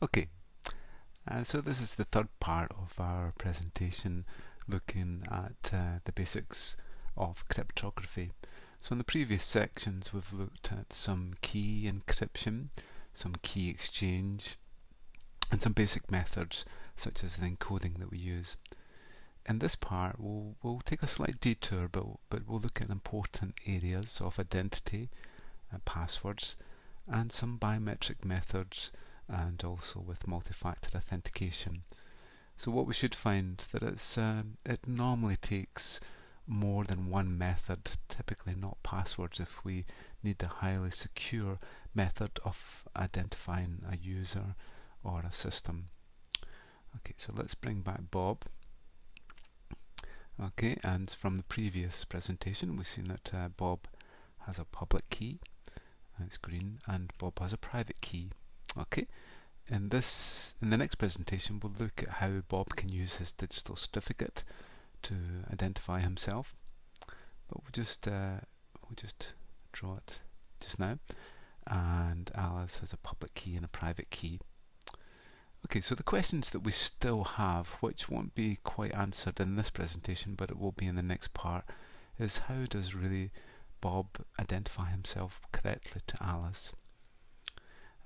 Okay, so this is the third part of our presentation looking at the basics of cryptography. So in the previous sections we've looked at some key encryption, some key exchange, and some basic methods such as the encoding that we use. In this part we'll take a slight detour, but we'll look at important areas of identity, passwords, and some biometric methods, and also with multi-factor authentication. So what we should find that it normally takes more than one method, typically not passwords, if we need a highly secure method of identifying a user or a system. Okay, so let's bring back Bob. Okay, and from the previous presentation we've seen that Bob has a public key, it's green, and Bob has a private key. Okay, in the next presentation we'll look at how Bob can use his digital certificate to identify himself, but we'll just draw it just now, and Alice has a public key and a private key. Okay, so the questions that we still have, which won't be quite answered in this presentation but it will be in the next part, is how does really Bob identify himself correctly to Alice?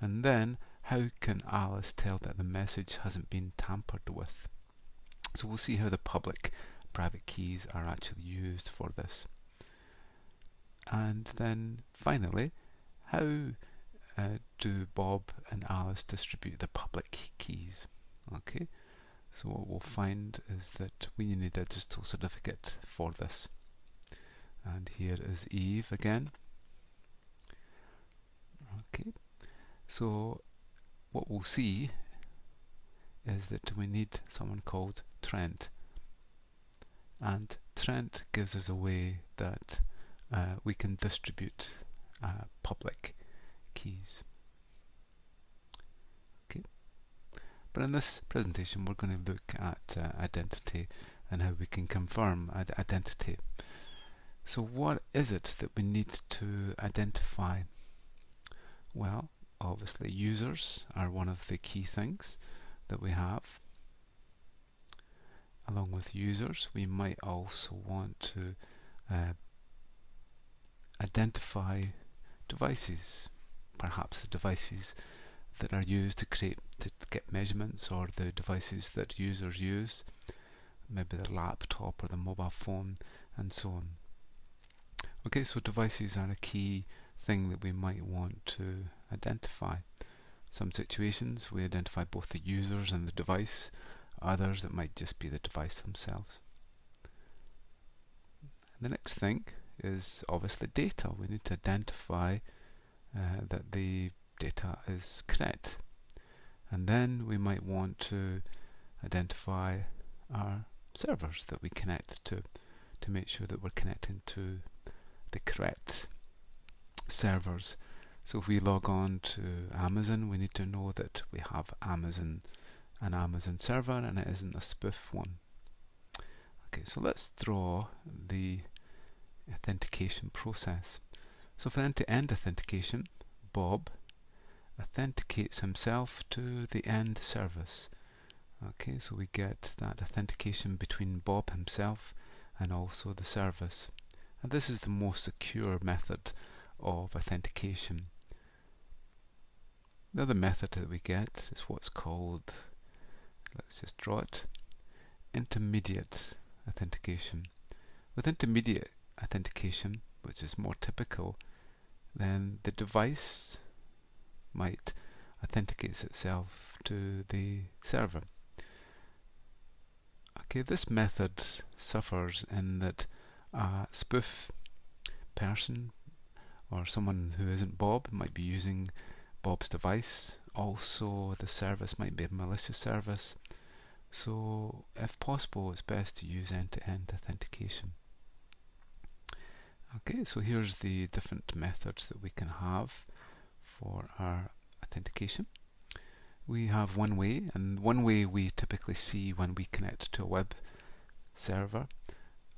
And then, how can Alice tell that the message hasn't been tampered with? So we'll see how the public and private keys are actually used for this. And then finally, how do Bob and Alice distribute the public keys? Okay, so what we'll find is that we need a digital certificate for this. And here is Eve again. Okay, so what we'll see is that we need someone called Trent, and Trent gives us a way that we can distribute public keys. Okay, but in this presentation we're going to look at identity and how we can confirm identity. So what is it that we need to identify? Well, obviously users are one of the key things that we have. Along with users we might also want to identify devices, perhaps the devices that are used to get measurements, or the devices that users use, maybe the laptop or the mobile phone and so on. Okay, so devices are a key thing that we might want to identify. Some situations we identify both the users and the device, others it might just be the device themselves. And the next thing is obviously data. We need to identify that the data is correct, and then we might want to identify our servers that we connect to make sure that we're connecting to the correct servers. So if we log on to Amazon, we need to know that we have an Amazon server and it isn't a spoof one. Okay, so let's draw the authentication process. So for end-to-end authentication, Bob authenticates himself to the end service. Okay, so we get that authentication between Bob himself and also the service. And this is the most secure method of authentication. The other method that we get is what's called, let's just draw it, intermediate authentication. With intermediate authentication, which is more typical, then the device might authenticate itself to the server. Okay, this method suffers in that a spoof person or someone who isn't Bob might be using Bob's device. Also, the service might be a malicious service. So, if possible, it's best to use end-to-end authentication. Okay, so here's the different methods that we can have for our authentication. We have one way, and one way we typically see when we connect to a web server,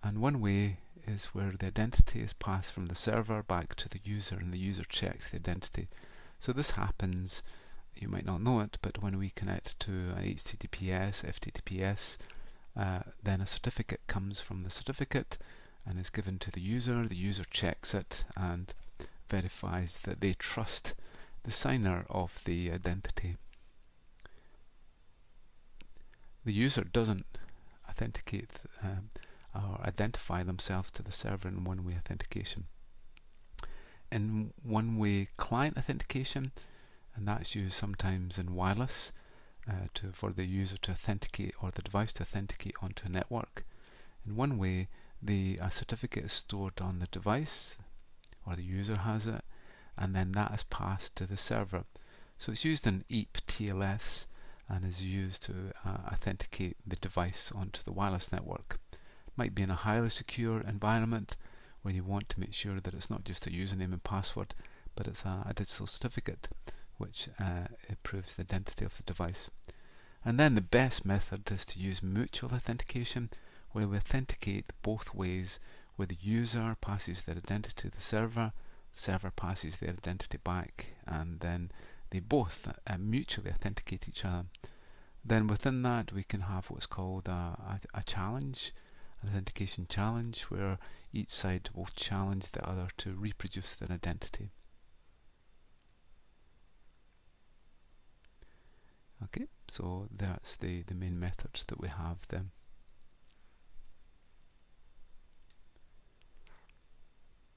and one way is where the identity is passed from the server back to the user and the user checks the identity. So this happens you might not know it, but when we connect to HTTPS, FTTPS, then a certificate comes from the certificate and is given to the user. The user checks it and verifies that they trust the signer of the identity. The user doesn't authenticate or identify themselves to the server in one-way authentication. In one-way client authentication, and that's used sometimes in wireless for the user to authenticate or the device to authenticate onto a network. In one way, the certificate is stored on the device, or the user has it, and then that is passed to the server. So it's used in EAP TLS and is used to authenticate the device onto the wireless network. Might be in a highly secure environment where you want to make sure that it's not just a username and password, but it's a digital certificate which it proves the identity of the device. And then the best method is to use mutual authentication, where we authenticate both ways, where the user passes their identity to the server passes their identity back, and then they both mutually authenticate each other. Then within that we can have what's called a challenge, an authentication challenge, where each side will challenge the other to reproduce their identity. Okay, so that's the main methods that we have then.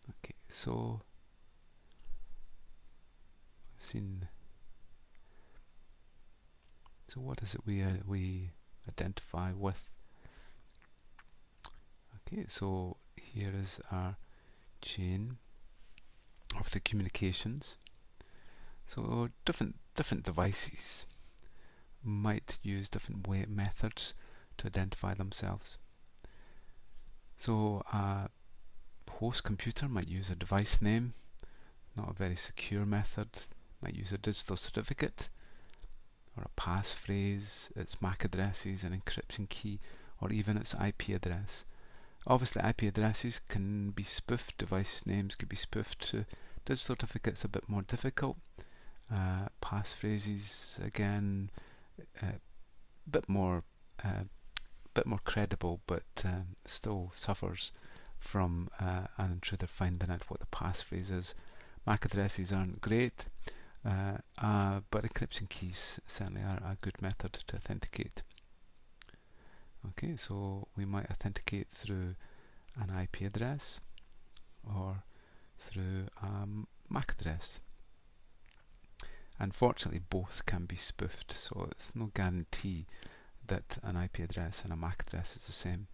Okay, so we've seen. So what is it we identify with? Okay, so here is our chain of the communications. So different devices might use different methods to identify themselves. So a host computer might use a device name, not a very secure method, might use a digital certificate or a passphrase, its MAC addresses, an encryption key, or even its IP address. Obviously IP addresses can be spoofed, device names could be spoofed. Digital certificates a bit more difficult. Passphrases again, bit more credible, but still suffers from an intruder finding out what the passphrase is. MAC addresses aren't great, but encryption keys certainly are a good method to authenticate. Okay, so we might authenticate through an IP address or through a MAC address. Unfortunately, both can be spoofed, so it's no guarantee that an IP address and a MAC address is the same,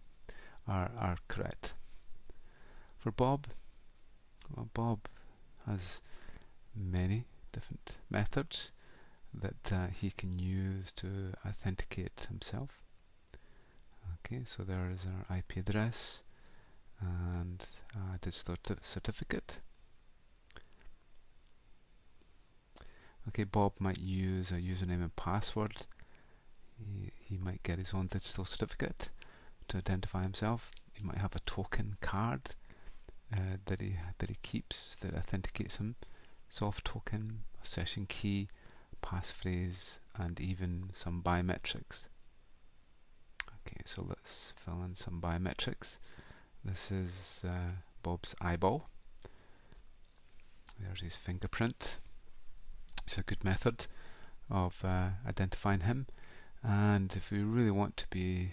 are correct. For Bob, well, Bob has many different methods that he can use to authenticate himself. Okay, so there is our IP address and a digital certificate. Okay, Bob might use a username and password. He might get his own digital certificate to identify himself. He might have a token card that he keeps that authenticates him. Soft token, a session key, passphrase, and even some biometrics. Okay, so let's fill in some biometrics. This is Bob's eyeball. There's his fingerprint. It's a good method of identifying him. And if we really want to be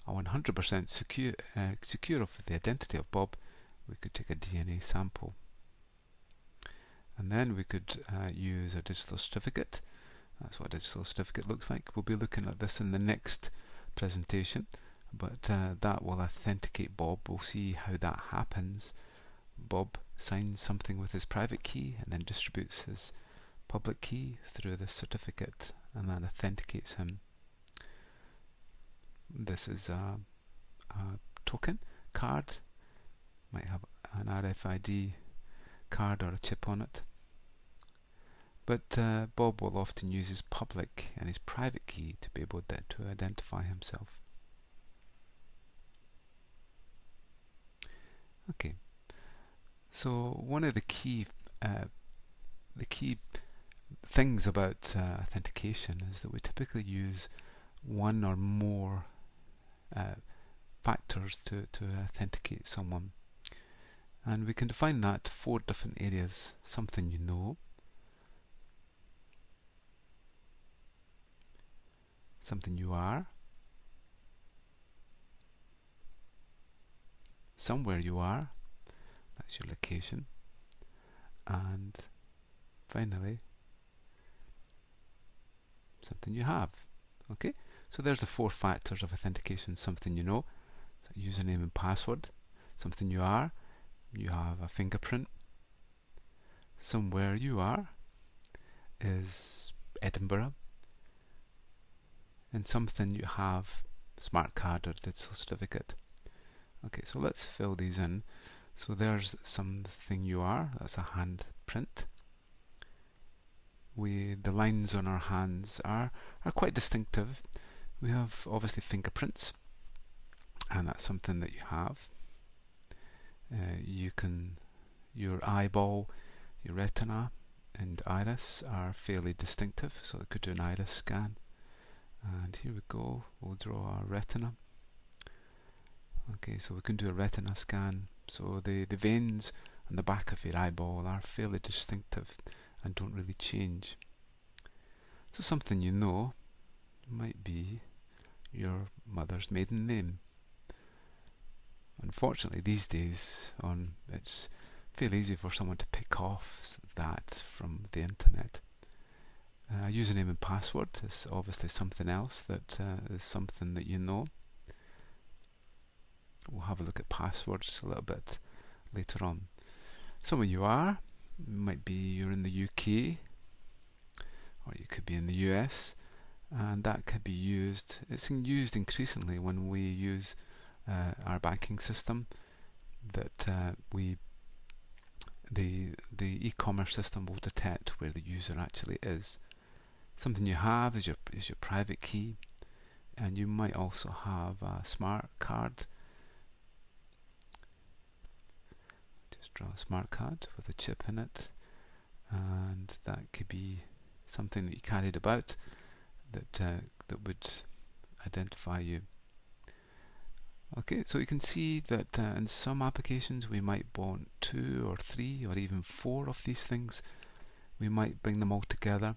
100% secure of the identity of Bob, we could take a DNA sample. And then we could use a digital certificate. That's what a digital certificate looks like. We'll be looking at this in the next presentation, but that will authenticate Bob. We'll see how that happens. Bob signs something with his private key and then distributes his public key through the certificate and then authenticates him. This is a token card, might have an RFID card or a chip on it, but Bob will often use his public and his private key to be able to identify himself. Okay, so one of the key things about authentication is that we typically use one or more factors to authenticate someone. And we can define that 4 different areas. Something you know, something you are, somewhere you are, that's your location, and finally something you have. Okay, so there's the 4 factors of authentication. Something you know, so username and password. Something you are, you have a fingerprint. Somewhere you are is Edinburgh. And something you have, smart card or digital certificate. Okay, so let's fill these in. So there's something you are, that's a handprint. The lines on our hands are quite distinctive. We have obviously fingerprints, and that's something that you have. Your eyeball, your retina and iris are fairly distinctive, so we could do an iris scan. And here we go, we'll draw our retina. Okay, so we can do a retina scan. So the veins on the back of your eyeball are fairly distinctive and don't really change. So something you know might be your mother's maiden name. Unfortunately, these days it's fairly easy for someone to pick off that from the internet. Username and password is obviously something else that is something that you know. We'll have a look at passwords a little bit later on. Some of you are, might be you're in the UK, or you could be in the US, and that could be used, it's used increasingly when we use our banking system, that the e-commerce system will detect where the user actually is. Something you have is your private key, and you might also have a smart card. Just draw a smart card with a chip in it, and that could be something that you carried about that would identify you. Okay, so you can see that in some applications we might want 2 or 3 or even 4 of these things. We might bring them all together.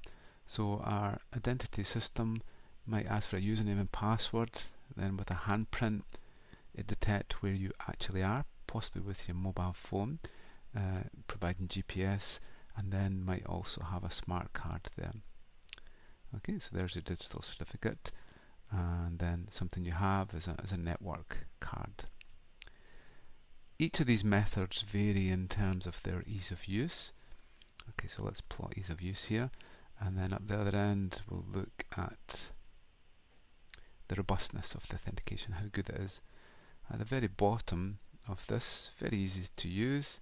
So our identity system might ask for a username and password. Then with a handprint, it detects where you actually are, possibly with your mobile phone, providing GPS, and then might also have a smart card there. Okay, so there's your digital certificate, and then something you have is a network card. Each of these methods vary in terms of their ease of use. Okay, so let's plot ease of use here, and then at the other end we'll look at the robustness of the authentication, how good it is. At the very bottom of this, very easy to use,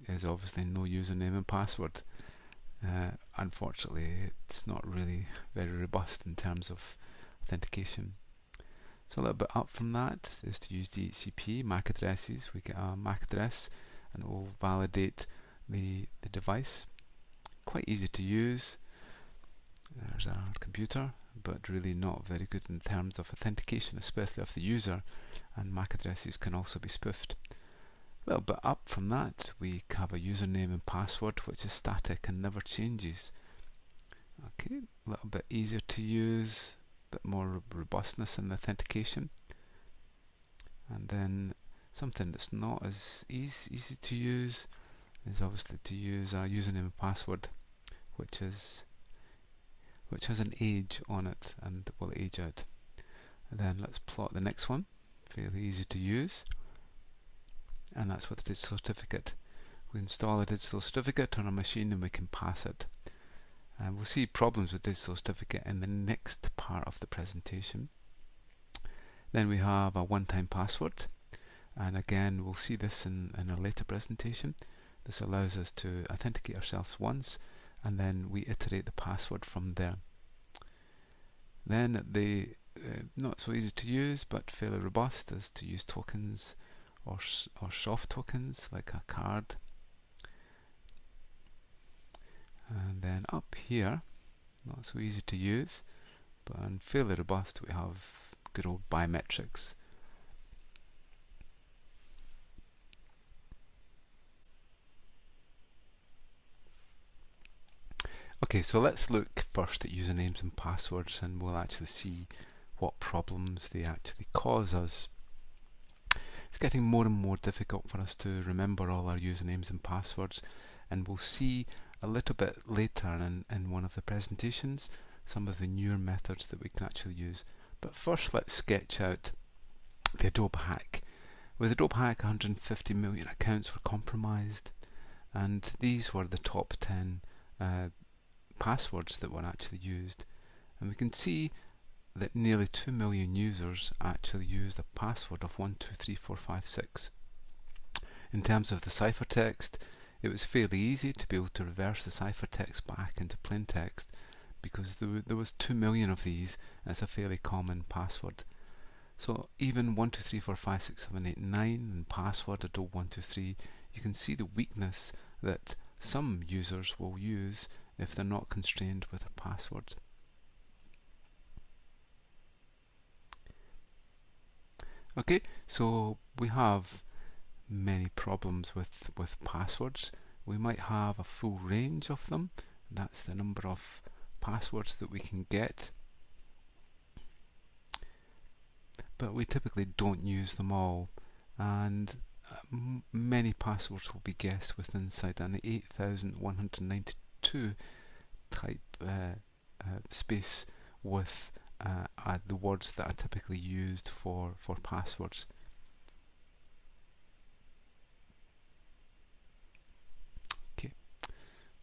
is obviously no username and password. Unfortunately, it's not really very robust in terms of authentication. So a little bit up from that is to use DHCP, MAC addresses. We get a MAC address and it will validate the device. Quite easy to use. There's our computer, but really not very good in terms of authentication, especially of the user, and MAC addresses can also be spoofed. A little bit up from that we have a username and password which is static and never changes. Okay, a little bit easier to use, a bit more robustness in the authentication. And then something that's not as easy to use is obviously to use a username and password which has an age on it and will age out. And then let's plot the next one, fairly easy to use, and that's with the digital certificate. We install a digital certificate on a machine and we can pass it. And we'll see problems with digital certificate in the next part of the presentation. Then we have a one-time password, and again we'll see this in a later presentation. This allows us to authenticate ourselves once, and then we iterate the password from there. Then the not so easy to use but fairly robust is to use tokens or soft tokens like a card. And then up here, not so easy to use, but fairly robust, we have good old biometrics. Okay, so let's look first at usernames and passwords, and we'll actually see what problems they actually cause us. It's getting more and more difficult for us to remember all our usernames and passwords, and we'll see a little bit later in one of the presentations some of the newer methods that we can actually use. But first, let's sketch out the Adobe hack. With Adobe hack, 150 million accounts were compromised, and these were the top 10 passwords that were actually used. And we can see that nearly 2 million users actually used a password of 123456. In terms of the ciphertext, it was fairly easy to be able to reverse the ciphertext back into plain text because there was 2 million of these, and it's a fairly common password. So even 12345678 and password Adobe 123, you can see the weakness that some users will use if they're not constrained with a password. Okay, so we have many problems with passwords. We might have a full range of them. That's the number of passwords that we can get. But we typically don't use them all, and many passwords will be guessed within inside an 8192 type space with the words that are typically used for passwords. Okay,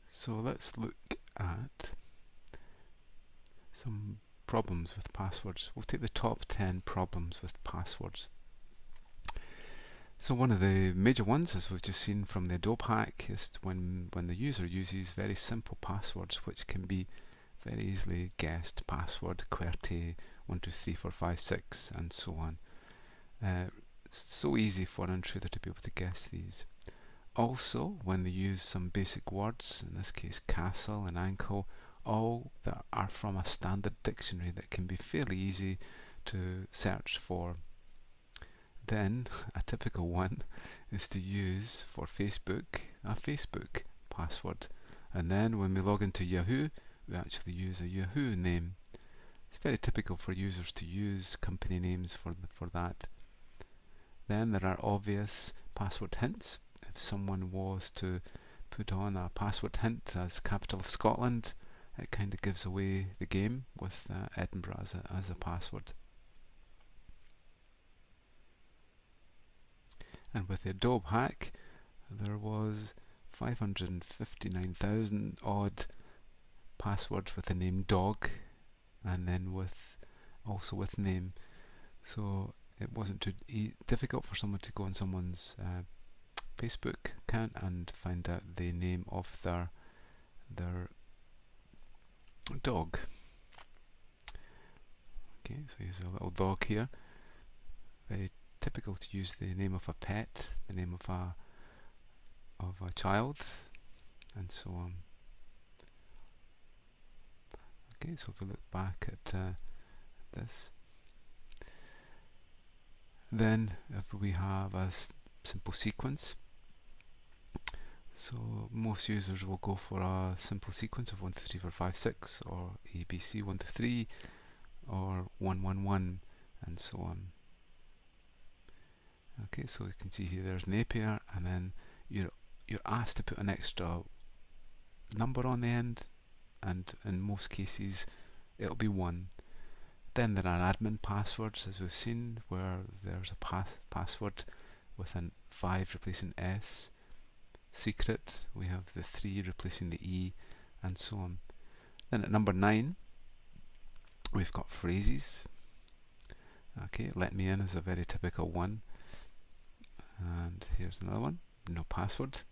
so let's look at some problems with passwords. We'll take the top 10 problems with passwords. So one of the major ones, as we've just seen from the Adobe hack, is when the user uses very simple passwords which can be very easily guessed. Password, QWERTY, 123456 and so on. So easy for an intruder to be able to guess these. Also, when they use some basic words, in this case castle and ankle, all that are from a standard dictionary that can be fairly easy to search for. Then a typical one is to use for Facebook a Facebook password, and then when we log into Yahoo, we actually use a Yahoo name. It's very typical for users to use company names for that. Then there are obvious password hints. If someone was to put on a password hint as capital of Scotland, it kind of gives away the game with Edinburgh as a password. And with the Adobe hack, there was 559,000 odd passwords with the name dog, and then also with name. So it wasn't too difficult for someone to go on someone's Facebook account and find out the name of their dog. Okay, so here's a little dog here. Very typical to use the name of a pet, the name of a child, and so on. Okay, so if we look back at this, then if we have a simple sequence, so most users will go for a simple sequence of 123456 or ABC 123 or 111 and so on. Okay, so you can see here there's Napier, and then you're asked to put an extra number on the end, and in most cases it'll be 1. Then there are admin passwords, as we've seen, where there's a password with an 5 replacing S. Secret, we have the 3 replacing the E, and so on. Then at number 9, we've got phrases. Okay, let me in is a very typical one. And here's another one, no password.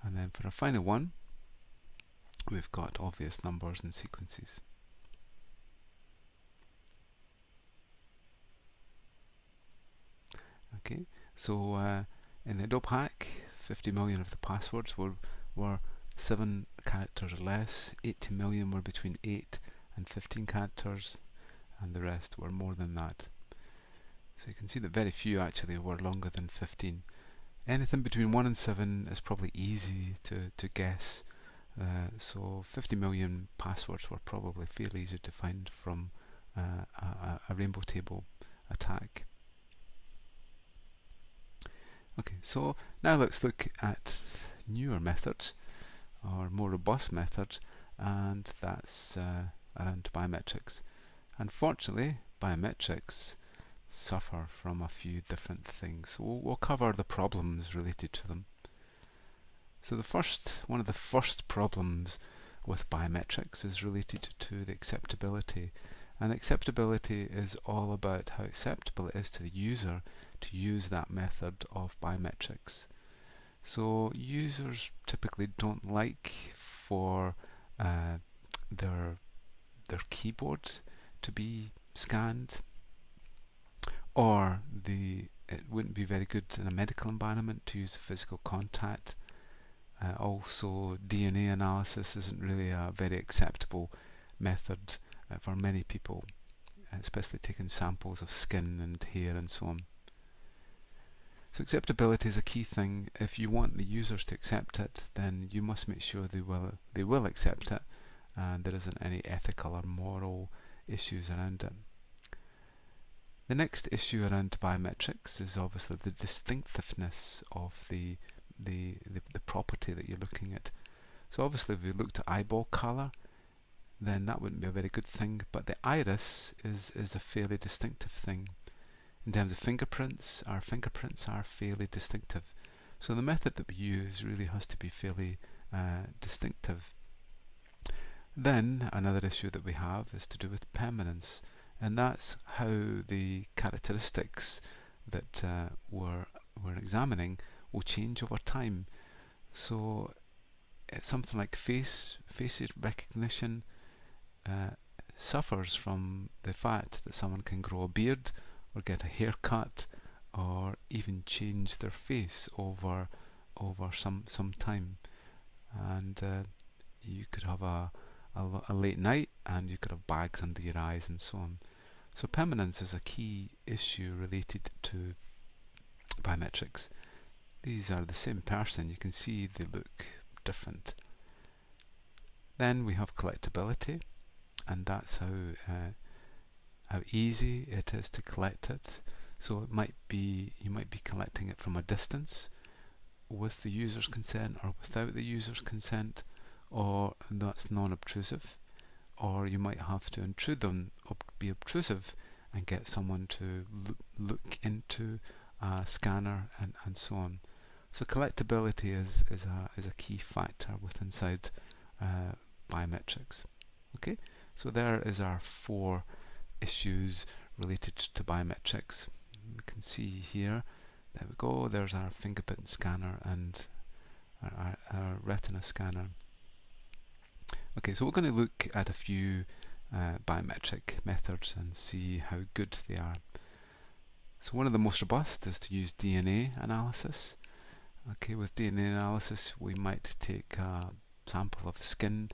And then for a final one, we've got obvious numbers and sequences. Okay, so in the Adobe hack, 50 million of the passwords were 7 characters or less. 80 million were between 8 and 15 characters, and the rest were more than that. So you can see that very few actually were longer than 15. Anything between 1 and 7 is probably easy to guess. So 50 million passwords were probably fairly easy to find from a rainbow table attack. Okay, so now let's look at newer methods, or more robust methods, and that's around biometrics. Unfortunately, biometrics suffer from a few different things. So we'll cover the problems related to them. So one of the first problems with biometrics is related to the acceptability. And acceptability is all about how acceptable it is to the user to use that method of biometrics. So users typically don't like for their keyboard to be scanned, or it wouldn't be very good in a medical environment to use physical contact. Also, DNA analysis isn't really a very acceptable method for many people, especially taking samples of skin and hair and so on. So acceptability is a key thing. If you want the users to accept it, then you must make sure they will accept it, and there isn't any ethical or moral issues around it. The next issue around biometrics is obviously the distinctiveness of the property that you're looking at. So obviously if we looked at eyeball colour, then that wouldn't be a very good thing, but the iris is a fairly distinctive thing. In terms of fingerprints, our fingerprints are fairly distinctive. So the method that we use really has to be fairly distinctive. Then another issue that we have is to do with permanence, and that's how the characteristics that we're examining will change over time. So it's something like face recognition suffers from the fact that someone can grow a beard or get a haircut or even change their face over some time, and you could have a late night and you could have bags under your eyes and so on. So permanence is a key issue related to biometrics. These are the same person, you can see they look different. Then we have collectability, and that's how easy it is to collect it. So you might be collecting it from a distance with the user's consent or without the user's consent, or that's non-obtrusive, or you might have to intrude them, be obtrusive, and get someone to look into a scanner and so on. So collectability is a key factor inside biometrics. Okay, so there is our 4 issues related to biometrics. We can see here, there we go, there's our fingerprint scanner and our retina scanner. Okay, so we're going to look at a few biometric methods and see how good they are. So one of the most robust is to use DNA analysis. Okay, with DNA analysis we might take a sample of skin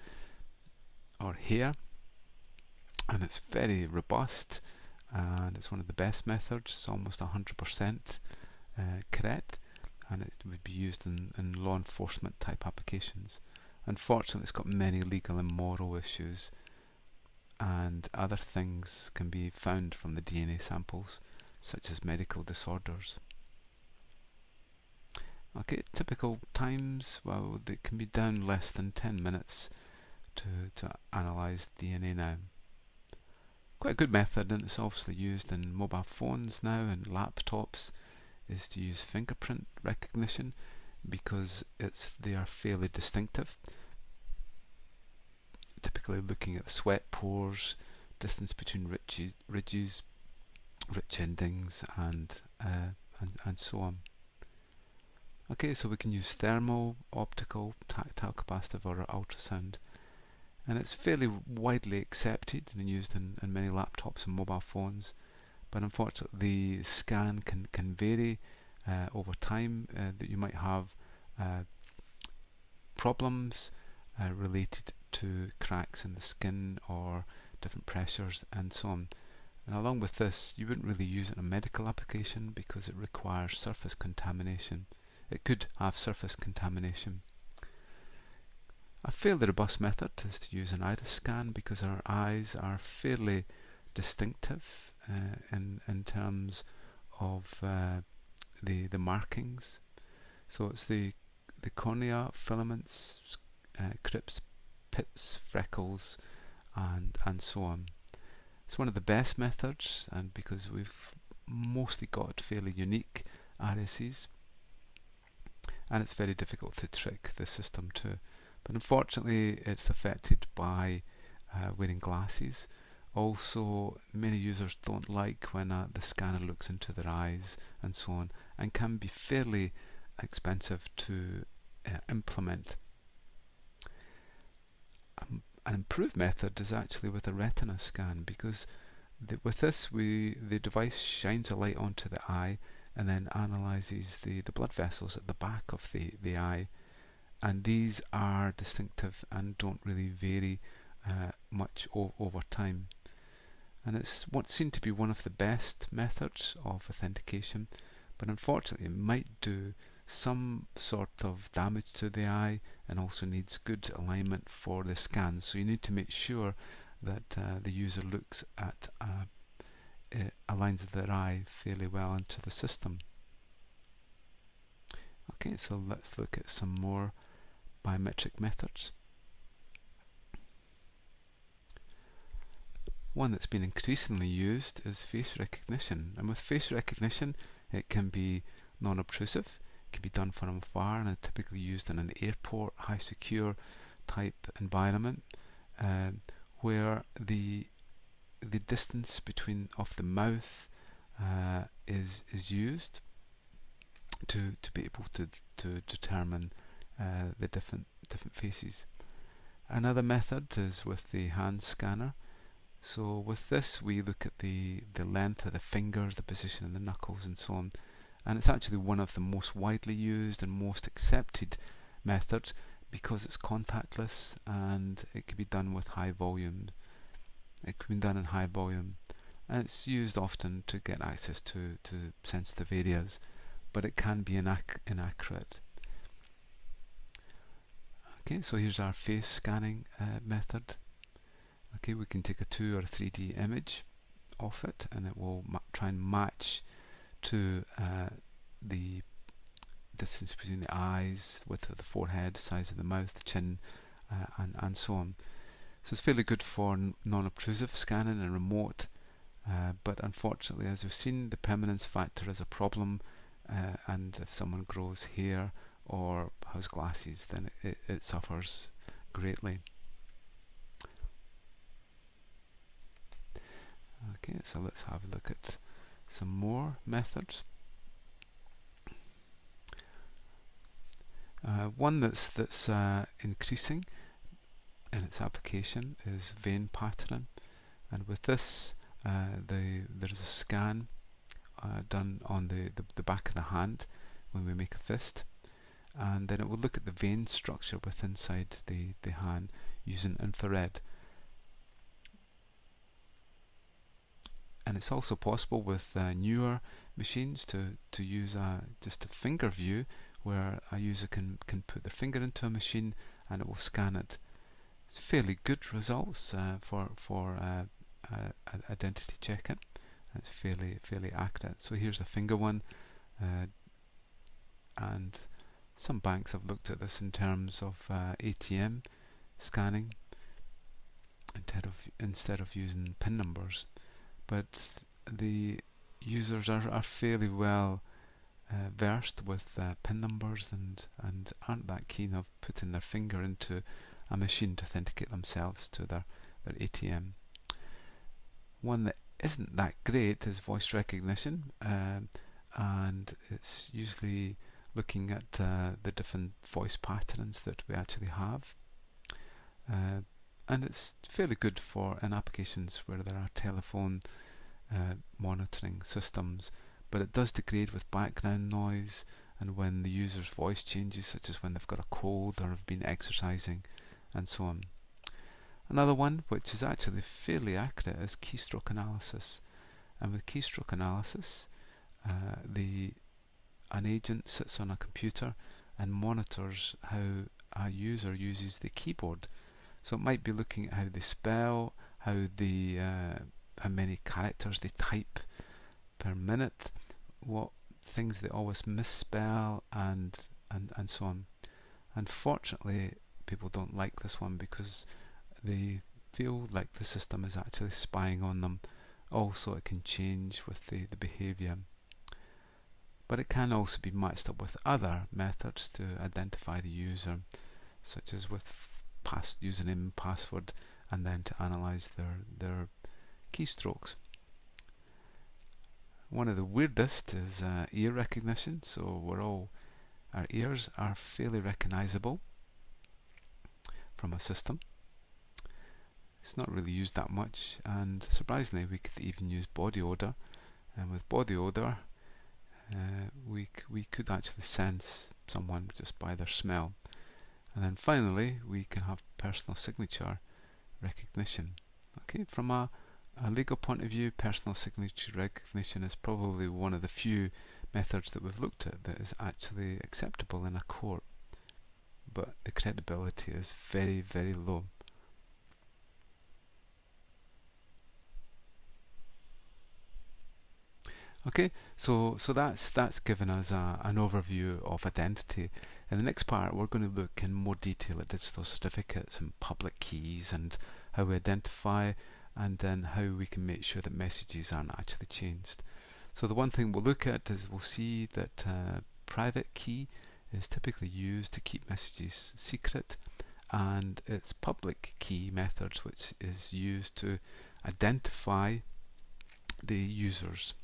or hair, and it's very robust, and it's one of the best methods. It's almost 100% correct, and it would be used in law enforcement type applications. Unfortunately, it's got many legal and moral issues, and other things can be found from the DNA samples, such as medical disorders. Okay, typical times, well, they can be down less than 10 minutes to analyse DNA now. Quite a good method, and it's obviously used in mobile phones now and laptops, is to use fingerprint recognition, because they are fairly distinctive. Typically looking at sweat pores, distance between ridges, rich endings, and so on. Okay, so we can use thermal, optical, tactile, capacitive, or ultrasound, and it's fairly widely accepted and used in many laptops and mobile phones. But unfortunately, the scan can vary over time. That you might have problems related to cracks in the skin or different pressures and so on. And along with this, you wouldn't really use it in a medical application because it requires surface contamination. It could have surface contamination. A fairly robust method is to use an iris scan because our eyes are fairly distinctive in terms of the markings. So it's the cornea, filaments, crypts, pits, freckles, and so on. It's one of the best methods, and because we've mostly got fairly unique irises, and it's very difficult to trick the system too. But unfortunately, it's affected by wearing glasses. Also, many users don't like when the scanner looks into their eyes and so on, and can be fairly expensive to implement. An improved method is actually with a retina scan, because with this the device shines a light onto the eye and then analyzes the blood vessels at the back of the eye, and these are distinctive and don't really vary much over time. And it's what's seen to be one of the best methods of authentication, but unfortunately it might do some sort of damage to the eye and also needs good alignment for the scan. So you need to make sure that the user looks at aligns their eye fairly well into the system. Okay, so let's look at some more biometric methods. One that's been increasingly used is face recognition, and with face recognition it can be non-obtrusive. It can be done from afar and typically used in an airport, high secure type environment, where the distance between of the mouth is used to be able to determine the different faces. Another method is with the hand scanner. So with this we look at the length of the fingers, the position of the knuckles and so on, and it's actually one of the most widely used and most accepted methods because it's contactless and it can be done with high volume. It can be done in high volume, and it's used often to get access to sensitive areas, but it can be inaccurate. Okay, so here's our face scanning method. Okay, we can take a 2 or 3D image of it, and it will try and match to the distance between the eyes, width of the forehead, size of the mouth, chin, and so on. So it's fairly good for non-obtrusive scanning and remote, but unfortunately, as we've seen, the permanence factor is a problem, and if someone grows hair or has glasses, then it suffers greatly. Okay, so let's have a look at some more methods. One that's increasing in its application is vein patterning, and with this there is a scan done on the back of the hand when we make a fist, and then it will look at the vein structure within inside the hand using infrared. And it's also possible with newer machines to use just a finger view, where a user can put their finger into a machine and it will scan it. It's fairly good results for identity checking. It's fairly accurate. So here's a finger one, and some banks have looked at this in terms of ATM scanning instead of using PIN numbers. But the users are fairly well versed with PIN numbers and aren't that keen of putting their finger into a machine to authenticate themselves to their ATM. One that isn't that great is voice recognition, and it's usually looking at the different voice patterns that we actually have. And it's fairly good for in applications where there are telephone monitoring systems, but it does degrade with background noise and when the user's voice changes, such as when they've got a cold or have been exercising, and so on. Another one, which is actually fairly accurate, is keystroke analysis. And with keystroke analysis, an agent sits on a computer and monitors how a user uses the keyboard. So it might be looking at how they spell, how many characters they type per minute, what things they always misspell, and so on. Unfortunately, people don't like this one because they feel like the system is actually spying on them. Also, it can change with the behavior. But it can also be matched up with other methods to identify the user, such as with username and password, and then to analyze their keystrokes. One of the weirdest is ear recognition. So our ears are fairly recognizable from a system. It's not really used that much, and surprisingly we could even use body odor, and with body odor we could actually sense someone just by their smell. And then finally we can have personal signature recognition. Okay, from a legal point of view, personal signature recognition is probably one of the few methods that we've looked at that is actually acceptable in a court, but the credibility is very, very low. Okay, so that's given us an overview of identity. In the next part, we're going to look in more detail at digital certificates and public keys and how we identify, and then how we can make sure that messages aren't actually changed. So the one thing we'll look at is we'll see that private key is typically used to keep messages secret, and it's public key methods which is used to identify the users.